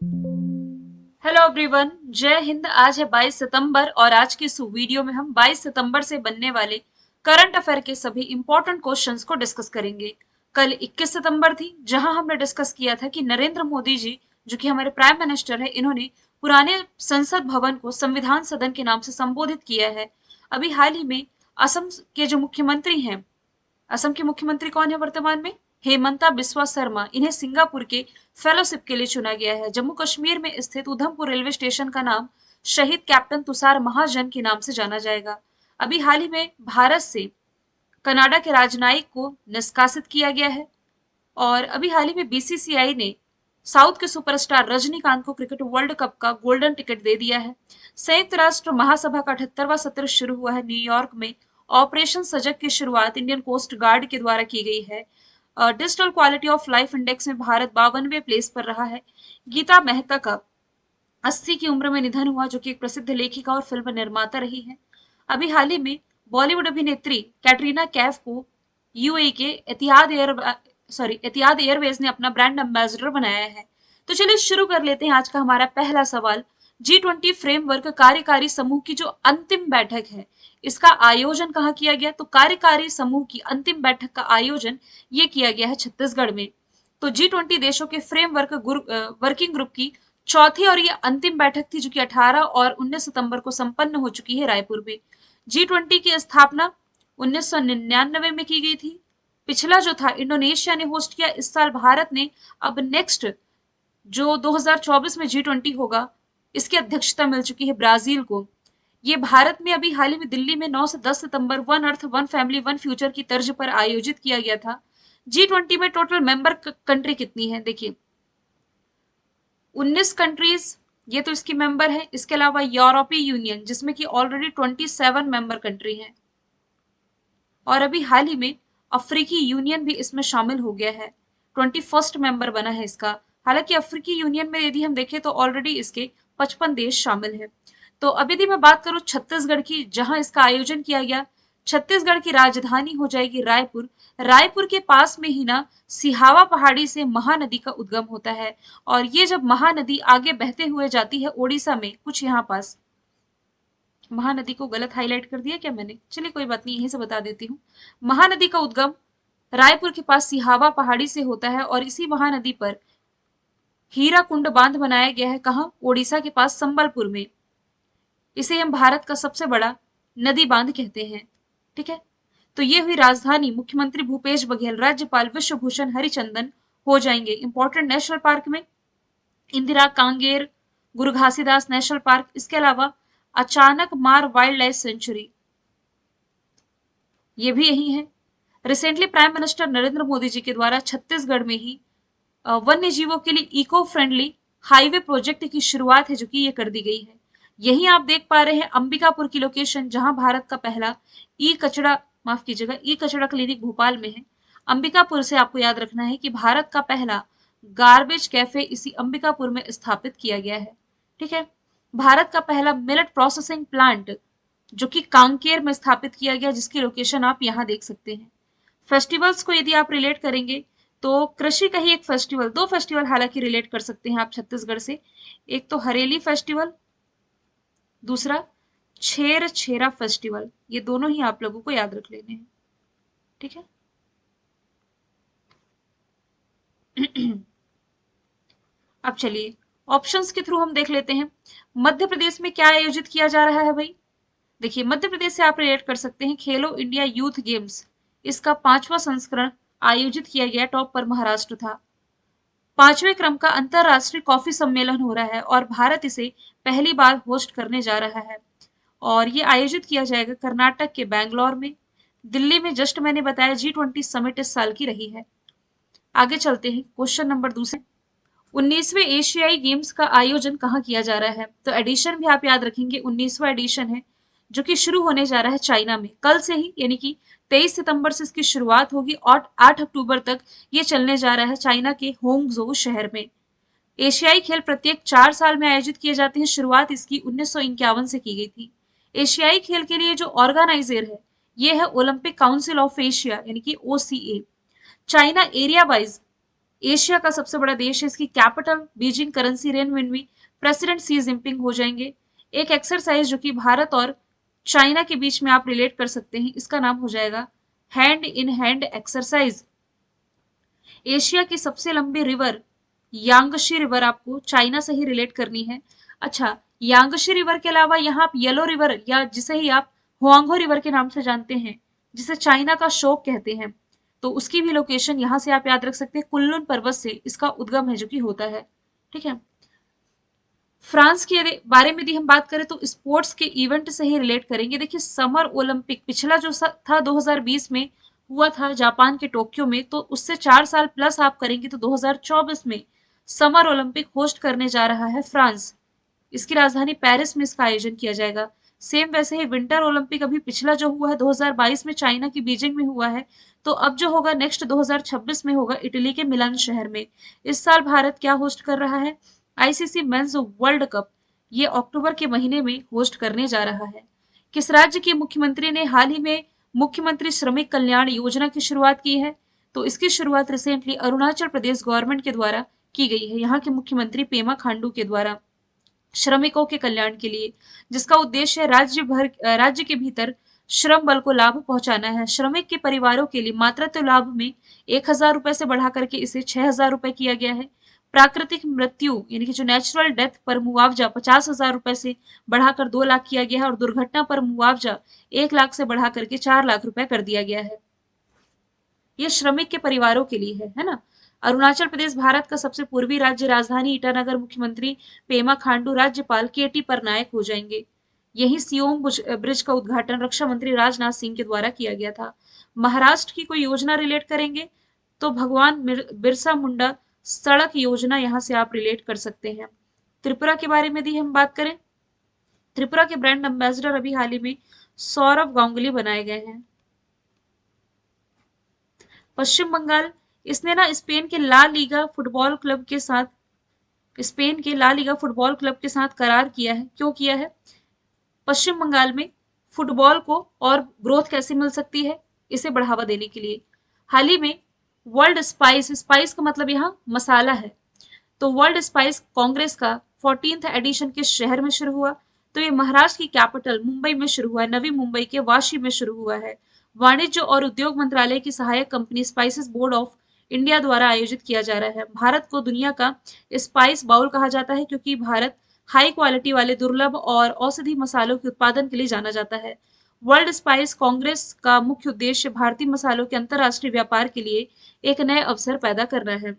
Hello everyone, जय हिंद। आज है 22 सितंबर और आज की इस वीडियो में हम 22 सितंबर से बनने वाले करंट अफेयर के सभी इंपॉर्टेंट क्वेश्चंस को डिस्कस करेंगे। कल 21 सितंबर थी, जहां हमने डिस्कस किया था कि नरेंद्र मोदी जी, जो कि हमारे प्राइम मिनिस्टर है, इन्होंने पुराने संसद भवन को संविधान सदन के नाम से संबोधित किया है। अभी हाल ही में असम के जो मुख्यमंत्री हैं, असम के मुख्यमंत्री कौन है वर्तमान में? हेमंता बिस्वा शर्मा। इन्हें सिंगापुर के फेलोशिप के लिए चुना गया है। जम्मू कश्मीर में स्थित उधमपुर रेलवे स्टेशन का नाम शहीद कैप्टन तुषार महाजन के नाम से जाना जाएगा। अभी हाल ही में भारत से कनाडा के राजनयिक को निष्कासित किया गया है। और अभी हाल ही में बीसीसीआई ने साउथ के सुपरस्टार रजनीकांत को क्रिकेट वर्ल्ड कप का गोल्डन टिकट दे दिया है। संयुक्त राष्ट्र महासभा का 78वां सत्र शुरू हुआ है न्यूयॉर्क में। ऑपरेशन सजग की शुरुआत इंडियन कोस्ट गार्ड के द्वारा की गई है। Digital quality of life index में भारत 52वें प्लेस पर रहा है। गीता मेहता का 80 की उम्र में निधन हुआ, जो कि एक प्रसिद्ध लेखिका और फिल्म निर्माता रही है। अभी हाल ही में बॉलीवुड अभिनेत्री कैटरीना कैफ को यूएई के एतिहाद एयरवेज ने अपना ब्रांड एम्बेसडर बनाया है। तो चलिए शुरू कर लेते हैं आज का हमारा पहला सवाल। G20 फ्रेमवर्क कार्यकारी समूह की जो अंतिम बैठक है, इसका आयोजन कहाँ किया गया? तो कार्यकारी समूह की अंतिम बैठक का आयोजन ये किया गया है छत्तीसगढ़ में। तो G20 देशों के फ्रेमवर्क वर्किंग ग्रुप की चौथी और ये अंतिम बैठक थी, जो कि 18 और 19 सितंबर को संपन्न हो चुकी है रायपुर में। G20 की स्थापना 1999 में की गई थी। पिछला जो था इंडोनेशिया ने होस्ट किया। इस साल भारत ने अब नेक्स्ट जो 2024 में G20 होगा, इसकी अध्यक्षता मिल चुकी है ब्राजील को। ये भारत में अभी हाल ही में दिल्ली में 9 से 10 सितंबर one earth one family one future की तर्ज पर आयोजित किया गया था। G20 में टोटल मेंबर कंट्री कितनी है? देखिए 19 कंट्रीज ये तो इसकी मेंबर है। इसके अलावा यूरोपीय यूनियन, जिसमें कि ऑलरेडी 27 मेंबर कंट्री हैं। और अभी हाल ही में अफ्रीकी यूनियन भी इसमें शामिल हो गया है, 21st मेंबर बना है इसका। हालांकि अफ्रीकी यूनियन में यदि हम देखें तो ऑलरेडी इसके 55 देश शामिल है। तो अब यदि मैं बात करूं छत्तीसगढ़ की, जहां इसका आयोजन किया गया, छत्तीसगढ़ की राजधानी हो जाएगी रायपुर। रायपुर के पास में ही ना सिहावा पहाड़ी से महानदी का उद्गम होता है। और ये जब महानदी आगे बहते हुए जाती है ओडिशा में, कुछ यहाँ पास, महानदी को गलत हाईलाइट कर दिया क्या मैंने? चलिए कोई बात नहीं, यहीं से बता देती हूँ। महानदी का उद्गम रायपुर के पास सिहावा पहाड़ी से होता है और इसी महानदी पर हीराकुंड बांध बनाया गया है। कहाँ? ओडिशा के पास संबलपुर में। इसे हम भारत का सबसे बड़ा नदी बांध कहते हैं। ठीक है, तो ये हुई राजधानी। मुख्यमंत्री भूपेश बघेल, राज्यपाल विश्वभूषण हरिचंदन हो जाएंगे। इंपॉर्टेंट नेशनल पार्क में इंदिरा कांगेर, गुरु घासीदास नेशनल पार्क, इसके अलावा अचानक मार वाइल्ड लाइफ सेंचुरी, ये भी यही है। Recently prime minister Narendra Modi ji के द्वारा छत्तीसगढ़ में ही वन्य जीवों के लिए इको फ्रेंडली हाईवे प्रोजेक्ट की शुरुआत है, जो कि ये कर दी गई है। यही आप देख पा रहे हैं अंबिकापुर की लोकेशन, जहां भारत का पहला ई कचरा, माफ कीजिएगा, ई कचरा क्लिनिक भोपाल में है। अंबिकापुर से आपको याद रखना है कि भारत का पहला गार्बेज कैफे इसी अंबिकापुर में स्थापित किया गया है। ठीक है, भारत का पहला मिलेट प्रोसेसिंग प्लांट जो कि कांकेर में स्थापित किया गया, जिसकी लोकेशन आप यहाँ देख सकते हैं। फेस्टिवल्स को यदि आप रिलेट करेंगे तो कृषि का ही एक फेस्टिवल, दो फेस्टिवल हालांकि रिलेट कर सकते हैं आप छत्तीसगढ़ से। एक तो हरेली फेस्टिवल, दूसरा छेर छेरा फेस्टिवल। ये दोनों ही आप लोगों को याद रख लेने हैं। ठीक है, अब चलिए ऑप्शंस के थ्रू हम देख लेते हैं। मध्य प्रदेश में क्या आयोजित किया जा रहा है भाई? देखिए मध्य प्रदेश से आप रिलेट कर सकते हैं खेलो इंडिया यूथ गेम्स, इसका 5वां संस्करण आयोजित किया गया। टॉप पर महाराष्ट्र था। 5वें क्रम का अंतरराष्ट्रीय कॉफी सम्मेलन हो रहा है और भारत इसे पहली बार होस्ट करने जा रहा है। और ये आयोजित किया जाएगा कर्नाटक के बैंगलोर में। दिल्ली में जस्ट मैंने बताया G20 समिट इस साल की रही है। आगे चलते हैं, क्वेश्चन नंबर दूसरे। 19वें एशियाई गेम्स का आयोजन कहाँ किया जा रहा है? तो एडिशन भी आप याद रखेंगे, 19वां एडिशन है, जो कि शुरू होने जा रहा है चाइना में कल से ही, यानी कि 23 सितंबर से इसकी शुरुआत होगी और 8 अक्टूबर तक ये चलने जा रहा है चाइना के होंगजो शहर में। एशियाई खेल प्रत्येक 4 साल में आयोजित किए जाते हैं। शुरुआत इसकी 1951 से की गई थी। एशियाई खेल के लिए जो ऑर्गेनाइजर है, ये है ओलंपिक काउंसिल ऑफ एशिया, यानी कि OCA। China area wise Asia का सबसे बड़ा देश है, इसकी capital Beijing, currency renminbi, president सी जिनपिंग हो जाएंगे। एक एक्सरसाइज जो कि भारत और चाइना के बीच में आप रिलेट कर सकते हैं, इसका नाम हो जाएगा hand in hand exercise. Asia की सबसे लंबी रिवर यांगशी रिवर आपको चाइना से ही रिलेट करनी है। अच्छा, यांगशी रिवर के अलावा यहाँ आप येलो रिवर, या जिसे ही आप हुआंगहो रिवर के नाम से जानते हैं, जिसे चाइना का शोक कहते हैं, तो उसकी भी लोकेशन यहाँ से आप याद रख सकते हैं, कुल्लुन पर्वत से इसका उद्गम है जो कि होता है। ठीक है। फ्रांस के बारे में यदि हम बात करें तो स्पोर्ट्स के इवेंट से ही रिलेट करेंगे। देखिए, समर ओलंपिक पिछला जो था 2020 में हुआ था जापान के टोक्यो में, तो उससे 4 साल प्लस आप करेंगे तो 2024 में समर ओलंपिक होस्ट करने जा रहा है फ्रांस। इसकी राजधानी पेरिस में इसका आयोजन किया जाएगा। सेम वैसे ही विंटर ओलंपिक अभी पिछला जो हुआ है 2022 में चाइना की बीजिंग में हुआ है, तो अब जो होगा नेक्स्ट 2026 में होगा इटली के मिलान शहर में। इस साल भारत क्या होस्ट कर रहा है? आईसीसी मेंस वर्ल्ड कप, ये अक्टूबर के महीने में होस्ट करने जा रहा है। किस राज्य के मुख्यमंत्री ने हाल ही में मुख्यमंत्री श्रमिक कल्याण योजना की शुरुआत की है? तो इसकी शुरुआत रिसेंटली अरुणाचल प्रदेश गवर्नमेंट के द्वारा की गई है, यहाँ के मुख्यमंत्री पेमा खांडू के द्वारा, श्रमिकों के कल्याण के लिए, जिसका उद्देश्य राज्य के भीतर श्रम बल को लाभ पहुंचाना है। श्रमिक के परिवारों के लिए मातृत्व लाभ में 1,000 रुपए से बढ़ा करके इसे 6,000 रुपए किया गया है। प्राकृतिक मृत्यु यानी कि जो नेचुरल डेथ पर मुआवजा 50,000 रुपए से बढ़ाकर 2 लाख किया गया है, और दुर्घटना पर मुआवजा 1 लाख से बढ़ा करके 4 लाख रुपए कर दिया गया है। ये श्रमिक के परिवारों के लिए है ना। अरुणाचल प्रदेश भारत का सबसे पूर्वी राज्य, राजधानी ईटानगर, मुख्यमंत्री पेमा खांडू, राज्यपाल केटी परनायक हो जाएंगे। यही सियोम ब्रिज का उद्घाटन रक्षा मंत्री राजनाथ सिंह के द्वारा किया गया था। महाराष्ट्र की कोई योजना रिलेट करेंगे तो भगवान बिरसा मुंडा सड़क योजना यहाँ से आप रिलेट कर सकते हैं। त्रिपुरा के बारे में यदि हम बात करें, त्रिपुरा के ब्रांड एम्बेसडर अभी हाल ही में सौरभ गांगुली बनाए गए हैं। पश्चिम बंगाल, इसने ना स्पेन के ला लीगा फुटबॉल क्लब के साथ करार किया है। क्यों किया है? पश्चिम बंगाल में फुटबॉल को और ग्रोथ कैसे मिल सकती है, इसे बढ़ावा देने के लिए। हाल ही में वर्ल्ड स्पाइस का मतलब यहाँ मसाला है, तो वर्ल्ड स्पाइस कांग्रेस का 14th एडिशन किस शहर में शुरू हुआ? तो ये महाराष्ट्र की कैपिटल मुंबई में शुरू हुआ है, नवी मुंबई के वाशी में शुरू हुआ है। वाणिज्य और उद्योग मंत्रालय की सहायक company spices board of India द्वारा आयोजित किया जा रहा है। भारत को दुनिया का स्पाइस बाउल कहा जाता है, क्योंकि भारत हाई क्वालिटी वाले दुर्लभ और औषधि मसालों के उत्पादन के लिए जाना जाता है। वर्ल्ड स्पाइस कांग्रेस का मुख्य उद्देश्य भारतीय मसालों के अंतर्राष्ट्रीय व्यापार के लिए एक नए अवसर पैदा करना है।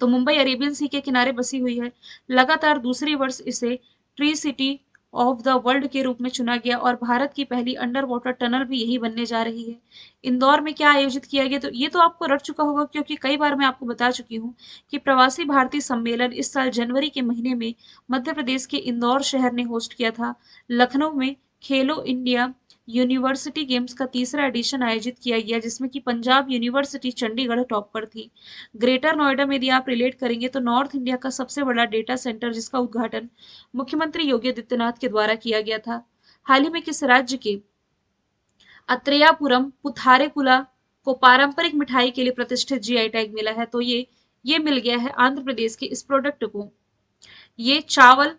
तो मुंबई अरेबियन सी के किनारे बसी हुई है। लगातार दूसरी वर्ष इसे tree city of the world के रूप में चुना गया, और भारत की पहली अंडर वाटर टनल भी यही बनने जा रही है। इंदौर में क्या आयोजित किया गया? तो ये तो आपको रट चुका होगा, क्योंकि कई बार मैं आपको बता चुकी हूँ कि प्रवासी भारतीय सम्मेलन इस साल जनवरी के महीने में मध्य प्रदेश के इंदौर शहर ने होस्ट किया था। लखनऊ में खेलो इंडिया यूनिवर्सिटी गेम्स का तीसरा एडिशन आयोजित किया गया, जिसमें कि पंजाब यूनिवर्सिटी चंडीगढ़ टॉप पर थी। ग्रेटर नोएडा में यदि आप रिलेट करेंगे तो नॉर्थ इंडिया का सबसे बड़ा डेटा सेंटर, जिसका उद्घाटन मुख्यमंत्री योगी आदित्यनाथ के द्वारा किया गया था। हाल ही में किस राज्य के अत्रेयापुरम पुथारेकुला को पारंपरिक मिठाई के लिए प्रतिष्ठित जीआई टैग मिला है? तो ये मिल गया है आंध्र प्रदेश के इस प्रोडक्ट को। ये चावल,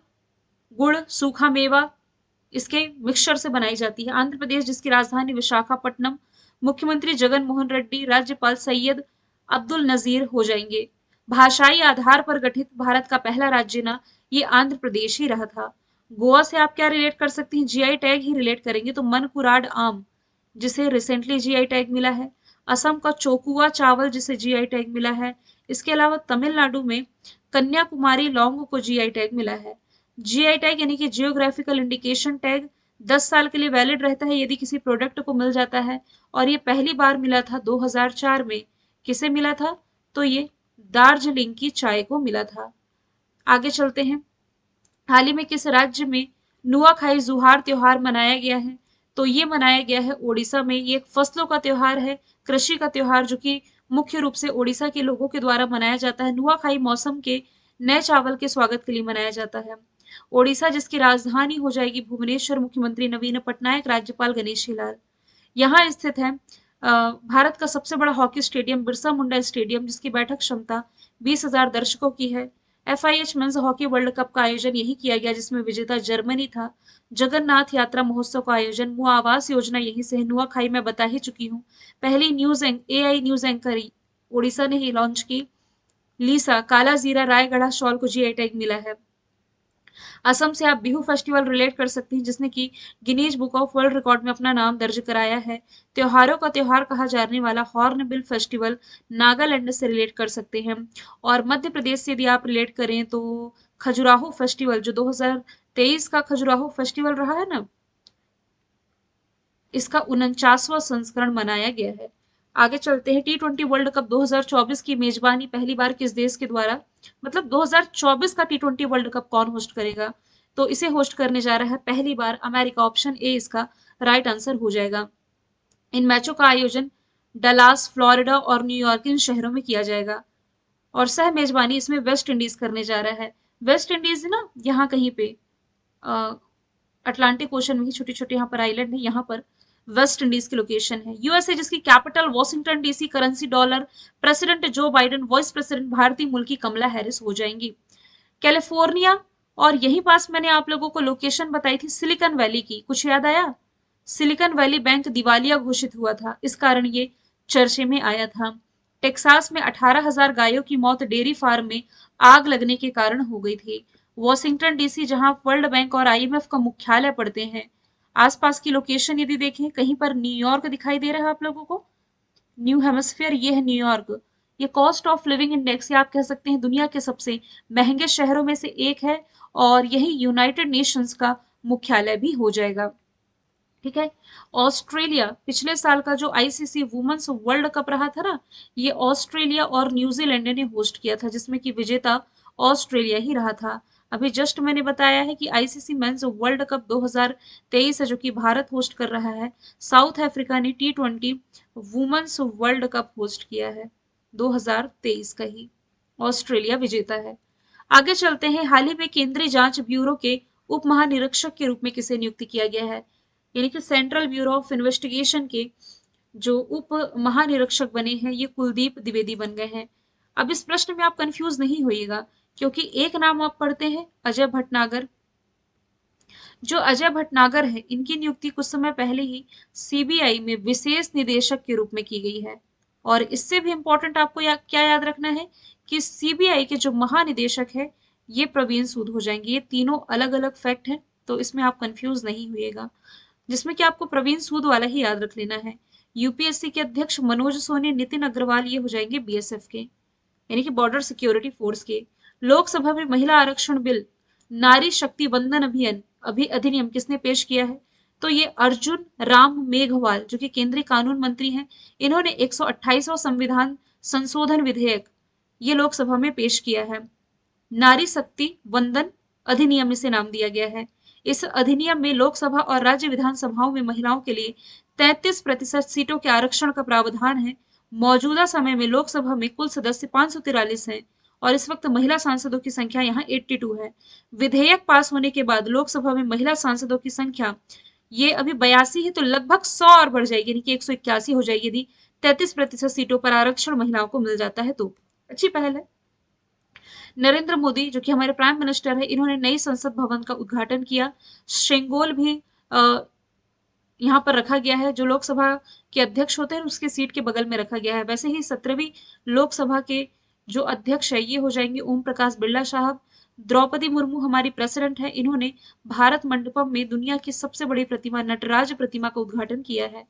गुड़, सूखा मेवा, इसके मिक्सचर से बनाई जाती है। आंध्र प्रदेश, जिसकी राजधानी विशाखापट्टनम, मुख्यमंत्री जगन मोहन रेड्डी, राज्यपाल सैयद अब्दुल नजीर हो जाएंगे। भाषाई आधार पर गठित भारत का पहला राज्य ना, ये आंध्र प्रदेश ही रहा था। गोवा से आप क्या रिलेट कर सकती हैं? जीआई टैग ही रिलेट करेंगे तो मनकुराड आम, जिसे रिसेंटली जीआई टैग मिला है। असम का चोकुआ चावल, जिसे जीआई टैग मिला है। इसके अलावा तमिलनाडु में कन्याकुमारी लौंग को जीआई टैग मिला है। जीआई टैग यानी कि जियोग्राफिकल इंडिकेशन टैग 10 साल के लिए वैलिड रहता है यदि किसी प्रोडक्ट को मिल जाता है, और ये पहली बार मिला था 2004 में। किसे मिला था? तो ये दार्जिलिंग की चाय को मिला था। आगे चलते हैं। हाल ही में किस राज्य में नुआखाई जुहार त्योहार मनाया गया है? तो ये मनाया गया है ओडिशा में। ये एक फसलों का त्योहार है, कृषि का त्योहार, जो कि मुख्य रूप से ओडिशा के लोगों के द्वारा मनाया जाता है। नुआखाई मौसम के नए चावल के स्वागत के लिए मनाया जाता है। ओडिशा, जिसकी राजधानी हो जाएगी भुवनेश्वर, मुख्यमंत्री नवीन पटनायक, राज्यपाल गणेशी लाल। यहाँ स्थित है भारत का सबसे बड़ा hockey stadium Birsa Munda stadium, जिसकी बैठक क्षमता 20,000 दर्शकों की है। FIH men's hockey world cup का आयोजन यही किया गया, जिसमें विजेता जर्मनी था। जगन्नाथ यात्रा महोत्सव का आयोजन मुआ आवास योजना यहीं से है। नुआखाई मैं बता ही चुकी हूँ। पहली AI न्यूज एंकर उड़ीसा ने ही लॉन्च की। लीसा काला जीरा रायगढ़ शॉल को GI टैग मिला है। असम से आप बिहू फेस्टिवल रिलेट कर सकती हैं, जिसने कि Guinness book of world record में अपना नाम दर्ज कराया है। त्योहारों का त्योहार कहा जाने वाला हॉर्नबिल फेस्टिवल नागालैंड से रिलेट कर सकते हैं। और मध्य प्रदेश से यदि आप रिलेट करें तो खजुराहो फेस्टिवल, जो 2023 का खजुराहो फेस्टिवल रहा है ना, इसका 49वां संस्करण मनाया गया है। आगे चलते हैं। T20 वर्ल्ड कप 2024 की मेजबानी पहली बार किस देश के द्वारा, मतलब 2024 का T20 वर्ल्ड कप कौन होस्ट करेगा, तो इसे होस्ट करने जा रहा है पहली बार अमेरिका। ऑप्शन ए इसका राइट आंसर हो जाएगा। इन मैचों का आयोजन डलास, फ्लोरिडा और न्यूयॉर्क इन शहरों में किया जाएगा। और सह मेजबानी इसमें वेस्ट इंडीज करने जा रहा है। वेस्ट इंडीज ना यहाँ कहीं पे अटलांटिक ओशन में ही छोटे छोटे यहाँ पर आइलैंड है, यहाँ पर वेस्ट इंडीज की लोकेशन है। यूएसए, जिसकी capital Washington DC, currency dollar, president Joe Biden, vice president भारतीय मूल की कमला हैरिस हो जाएंगी। कैलिफोर्निया, और यहीं पास मैंने आप लोगों को लोकेशन बताई थी सिलिकॉन वैली की, कुछ याद आया? सिलिकॉन वैली बैंक दिवालिया घोषित हुआ था, इस कारण ये चर्चे में आया था। टेक्सास में 18,000 गायों की मौत डेयरी फार्म में आग लगने के कारण हो गई थी। वॉशिंगटन DC, जहां वर्ल्ड बैंक और IMF का मुख्यालय पड़ते हैं। आसपास की लोकेशन यदि देखें, कहीं पर न्यूयॉर्क दिखाई दे रहा है आप लोगों को, न्यू हेमस्फीयर, ये है न्यूयॉर्क। ये कॉस्ट ऑफ लिविंग इंडेक्स, या आप कह सकते हैं दुनिया के सबसे महंगे शहरों में से एक है, और यही यूनाइटेड नेशंस का मुख्यालय भी हो जाएगा। ठीक है। ऑस्ट्रेलिया, पिछले साल का जो ICC वुमेन्स वर्ल्ड कप रहा था ना, ये ऑस्ट्रेलिया और न्यूजीलैंड ने होस्ट किया था, जिसमें कि विजेता ऑस्ट्रेलिया ही रहा था। अभी जस्ट मैंने बताया है कि ICC मेंस वर्ल्ड कप 2023 है, जो कि भारत होस्ट कर रहा है। साउथ अफ्रीका ने T20 women's world cup host किया है 2023 का ही। ऑस्ट्रेलिया विजेता है। आगे चलते हैं। हाल ही में केंद्रीय जांच ब्यूरो के उप महानिरीक्षक के रूप में किसे नियुक्त किया गया है, यानी कि सेंट्रल ब्यूरो ऑफ इन्वेस्टिगेशन के जो उप महानिरीक्षक बने हैं, ये कुलदीप द्विवेदी बन गए हैं। अब इस प्रश्न में आप कंफ्यूज नहीं होइएगा, क्योंकि एक नाम आप पढ़ते हैं अजय भटनागर। जो अजय भटनागर है, इनकी नियुक्ति कुछ समय पहले ही CBI में विशेष निदेशक के रूप में की गई है। और इससे भी इंपॉर्टेंट आपको क्या याद रखना है कि CBI के जो महानिदेशक है, ये प्रवीण सूद हो जाएंगे। ये तीनों अलग अलग फैक्ट हैं, तो इसमें आप कंफ्यूज नहीं हुएगा, जिसमें कि आपको प्रवीण सूद वाला ही याद रख लेना है। UPSC के अध्यक्ष मनोज सोनी, नितिन अग्रवाल, ये हो जाएंगे BSF के, यानी कि बॉर्डर सिक्योरिटी फोर्स के। लोकसभा में महिला आरक्षण बिल, नारी शक्ति वंदन अधिनियम किसने पेश किया है, तो ये अर्जुन राम मेघवाल, जो कि केंद्रीय कानून मंत्री हैं। इन्होंने 128वां संविधान संशोधन विधेयक ये लोकसभा में पेश किया है। नारी शक्ति वंदन अधिनियम इसे नाम दिया गया है। इस अधिनियम में लोकसभा और राज्य विधानसभाओं में महिलाओं के लिए 33% सीटों के आरक्षण का प्रावधान है। मौजूदा समय में लोकसभा में कुल सदस्य 543 हैं, और इस वक्त महिला सांसदों की संख्या यहाँ 82 है। विधेयक पास होने के बाद लोकसभा में महिला सांसदों की संख्या ये अभी 82 है, तो लगभग 100 और बढ़ जाएगी, यानी कि 181 हो जाएगी यदि 33% सीटों पर आरक्षण महिलाओं को मिल जाता है तो। अच्छी पहल है। नरेंद्र मोदी, जो कि हमारे प्राइम मिनिस्टर है, इन्होंने नई संसद भवन का उद्घाटन किया। शेंगोल भी यहाँ पर रखा गया है, जो लोकसभा के अध्यक्ष होते हैं उसके सीट के बगल में रखा गया है। वैसे ही 17वीं लोकसभा के जो अध्यक्ष है, ये हो जाएंगे ओम प्रकाश बिरला साहब। द्रौपदी मुर्मू हमारी प्रेसिडेंट है, इन्होंने भारत मंडपम में दुनिया की सबसे बड़ी प्रतिमा नटराज प्रतिमा का उद्घाटन किया है।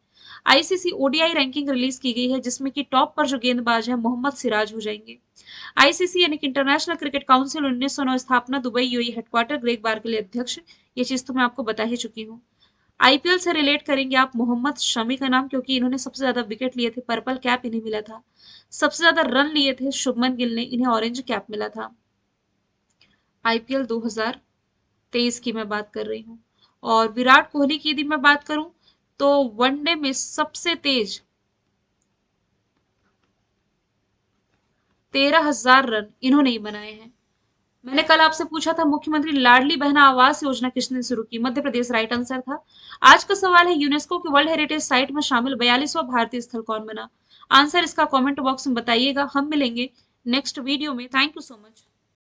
ICC ODI रैंकिंग रिलीज की गई है, जिसमें कि टॉप पर जो गेंदबाज है मोहम्मद सिराज हो जाएंगे। ICC यानी कि इंटरनेशनल क्रिकेट काउंसिल 1909 स्थापना Dubai UAE headquarter, Greg Barclay अध्यक्ष। ये चीज तो मैं आपको बता ही चुकी हूँ। IPL से रिलेट करेंगे आप मोहम्मद शमी का नाम, क्योंकि इन्होंने सबसे ज्यादा विकेट लिए थे, पर्पल कैप इन्हें मिला था। सबसे ज्यादा रन लिए थे शुभमन गिल ने, इन्हें ऑरेंज कैप मिला था। IPL 2023 की मैं बात कर रही हूँ। और विराट कोहली की यदि मैं बात करूं तो वनडे में सबसे तेज 13,000 रन इन्होंने ही बनाए हैं। मैंने कल आपसे पूछा था मुख्यमंत्री लाडली बहना आवास योजना किसने शुरू की? मध्य प्रदेश राइट आंसर था। आज का सवाल है यूनेस्को की वर्ल्ड हेरिटेज साइट में शामिल 42वां भारतीय स्थल कौन बना? आंसर इसका कमेंट बॉक्स में बताइएगा। हम मिलेंगे नेक्स्ट वीडियो में। Thank you so much.